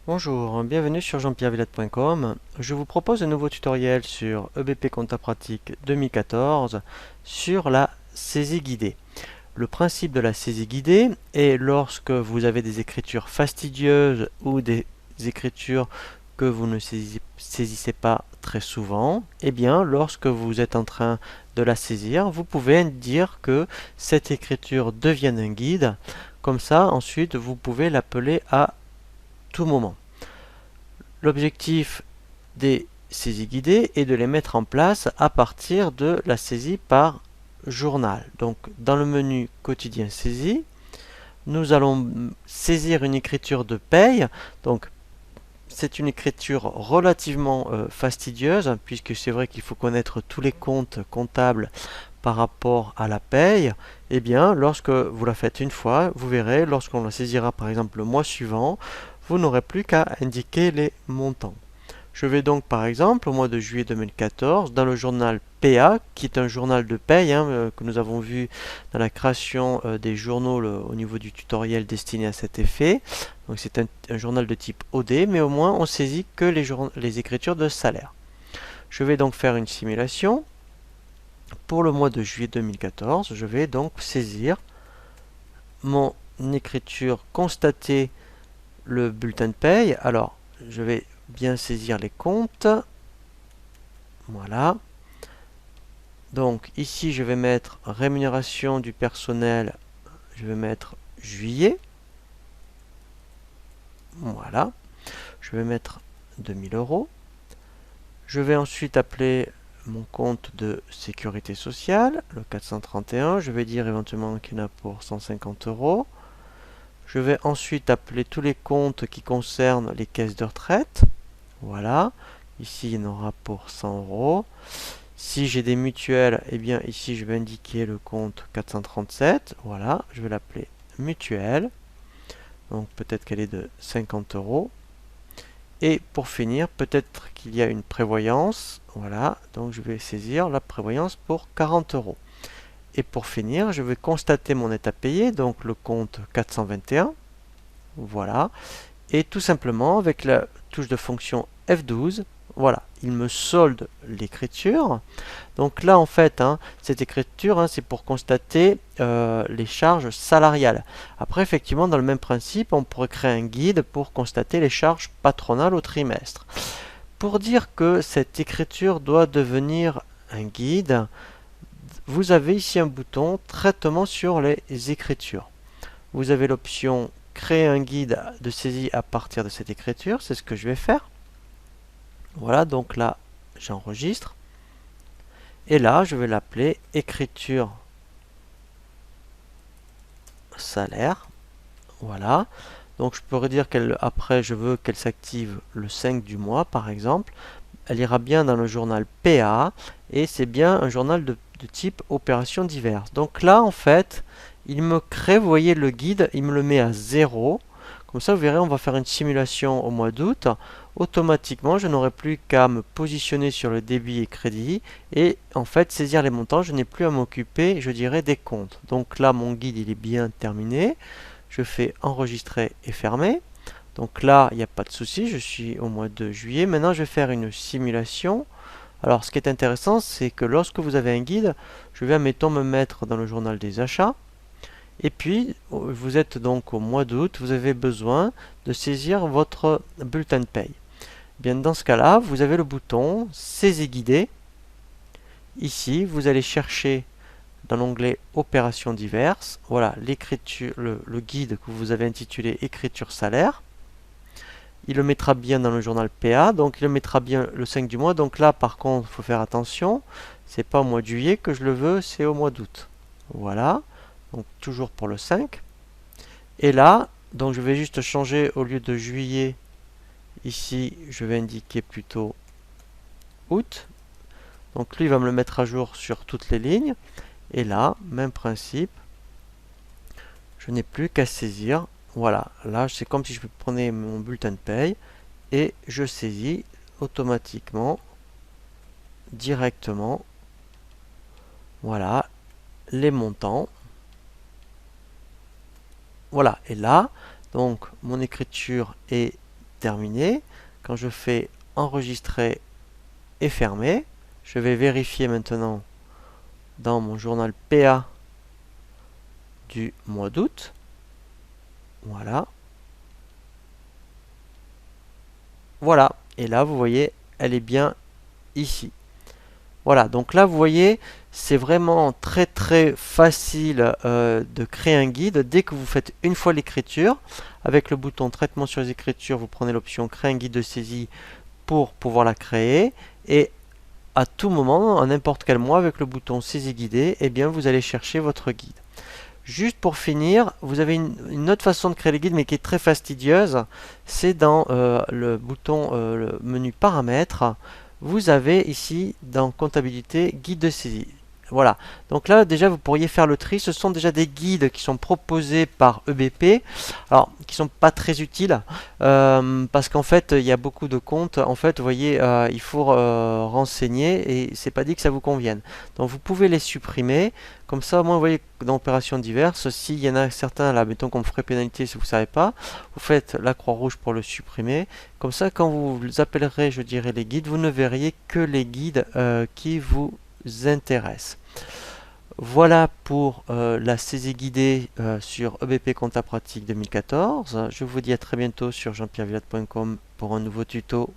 Bonjour, bienvenue sur jean-pierre-villette.com. Je vous propose un nouveau tutoriel sur EBP Compta Pratique 2014 sur la saisie guidée. Le principe de la saisie guidée est lorsque vous avez des écritures fastidieuses ou des écritures que vous ne saisissez pas très souvent, eh bien lorsque vous êtes en train de la saisir, vous pouvez dire que cette écriture devienne un guide. Comme ça, ensuite, vous pouvez l'appeler à tout moment. L'objectif des saisies guidées est de les mettre en place à partir de la saisie par journal. Donc dans le menu quotidien saisie, nous allons saisir une écriture de paye. Donc c'est une écriture relativement fastidieuse, puisque c'est vrai qu'il faut connaître tous les comptes comptables par rapport à la paye. Eh bien, lorsque vous la faites une fois, vous verrez, lorsqu'on la saisira par exemple le mois suivant, vous n'aurez plus qu'à indiquer les montants. Je vais donc par exemple au mois de juillet 2014 dans le journal PA, qui est un journal de paye que nous avons vu dans la création des journaux au niveau du tutoriel destiné à cet effet. Donc c'est un journal de type OD, mais au moins on saisit que les écritures de salaire. Je vais donc faire une simulation. Pour le mois de juillet 2014, je vais donc saisir mon écriture constatée, le bulletin de paye. Alors, je vais bien saisir les comptes. Voilà. Donc, ici, je vais mettre rémunération du personnel. Je vais mettre juillet. Voilà. Je vais mettre 2000 €. Je vais ensuite appeler mon compte de sécurité sociale, le 431. Je vais dire éventuellement qu'il y en a pour 150 €. Je vais ensuite appeler tous les comptes qui concernent les caisses de retraite. Voilà. Ici, il y en aura pour 100 €. Si j'ai des mutuelles, eh bien ici, je vais indiquer le compte 437. Voilà. Je vais l'appeler mutuelle. Donc peut-être qu'elle est de 50 €. Et pour finir, peut-être qu'il y a une prévoyance. Voilà. Donc je vais saisir la prévoyance pour 40 €. Et pour finir, je vais constater mon état payé, donc le compte 421. Voilà. Et tout simplement, avec la touche de fonction F12, voilà, il me solde l'écriture. Donc là, en fait, cette écriture, c'est pour constater les charges salariales. Après, effectivement, dans le même principe, on pourrait créer un guide pour constater les charges patronales au trimestre. Pour dire que cette écriture doit devenir un guide, vous avez ici un bouton traitement sur les écritures. Vous avez l'option créer un guide de saisie à partir de cette écriture, c'est ce que je vais faire. Voilà, donc là j'enregistre et là je vais l'appeler écriture salaire. Voilà, donc je pourrais dire qu'après je veux qu'elle s'active le 5 du mois par exemple. Elle ira bien dans le journal PA et c'est bien un journal de type opération diverses. Donc là en fait il me crée, vous voyez le guide, il me le met à 0. Comme ça vous verrez, on va faire une simulation au mois d'août. Automatiquement je n'aurai plus qu'à me positionner sur le débit et crédit et en fait saisir les montants. Je n'ai plus à m'occuper, je dirais, des comptes. Donc là mon guide il est bien terminé. Je fais enregistrer et fermer. Donc là, il n'y a pas de souci, je suis au mois de juillet. Maintenant, je vais faire une simulation. Alors, ce qui est intéressant, c'est que lorsque vous avez un guide, je vais, admettons, me mettre dans le journal des achats. Et puis, vous êtes donc au mois d'août, vous avez besoin de saisir votre bulletin de paye. Bien, dans ce cas-là, vous avez le bouton Saisie guidée. Ici, vous allez chercher dans l'onglet Opérations diverses. Voilà, le guide que vous avez intitulé Écriture salaire. Il le mettra bien dans le journal PA, donc il le mettra bien le 5 du mois. Donc là, par contre, il faut faire attention. C'est pas au mois de juillet que je le veux, c'est au mois d'août. Voilà. Donc toujours pour le 5. Et là, donc je vais juste changer au lieu de juillet. Ici, je vais indiquer plutôt août. Donc lui, il va me le mettre à jour sur toutes les lignes. Et là, même principe. Je n'ai plus qu'à saisir. Voilà, là c'est comme si je prenais mon bulletin de paye et je saisis automatiquement directement, voilà, les montants. Voilà, et là, donc mon écriture est terminée. Quand je fais enregistrer et fermer, je vais vérifier maintenant dans mon journal PA du mois d'août. Voilà. Voilà. Et là, vous voyez, elle est bien ici. Voilà, donc là vous voyez, c'est vraiment très très facile de créer un guide dès que vous faites une fois l'écriture. Avec le bouton traitement sur les écritures, vous prenez l'option créer un guide de saisie pour pouvoir la créer. Et à tout moment, à n'importe quel mois, avec le bouton saisie guidée, eh bien vous allez chercher votre guide. Juste pour finir, vous avez une autre façon de créer les guides, mais qui est très fastidieuse. C'est dans le bouton, le menu paramètres. Vous avez ici, dans comptabilité, guide de saisie. Voilà. Donc là, déjà, vous pourriez faire le tri. Ce sont déjà des guides qui sont proposés par EBP. Alors, qui sont pas très utiles. Parce qu'en fait, il y a beaucoup de comptes. En fait, vous voyez, il faut renseigner et c'est pas dit que ça vous convienne. Donc, vous pouvez les supprimer. Comme ça, au moins, vous voyez, dans opérations diverses, s'il y en a certains, là, mettons comme frais pénalité, si vous ne savez pas, vous faites la croix rouge pour le supprimer. Comme ça, quand vous appellerez, je dirais, les guides, vous ne verriez que les guides qui vous intéressent. Voilà pour la saisie guidée sur EBP Compta Pratique 2014. Je vous dis à très bientôt sur jeanpierrevillade.com pour un nouveau tuto.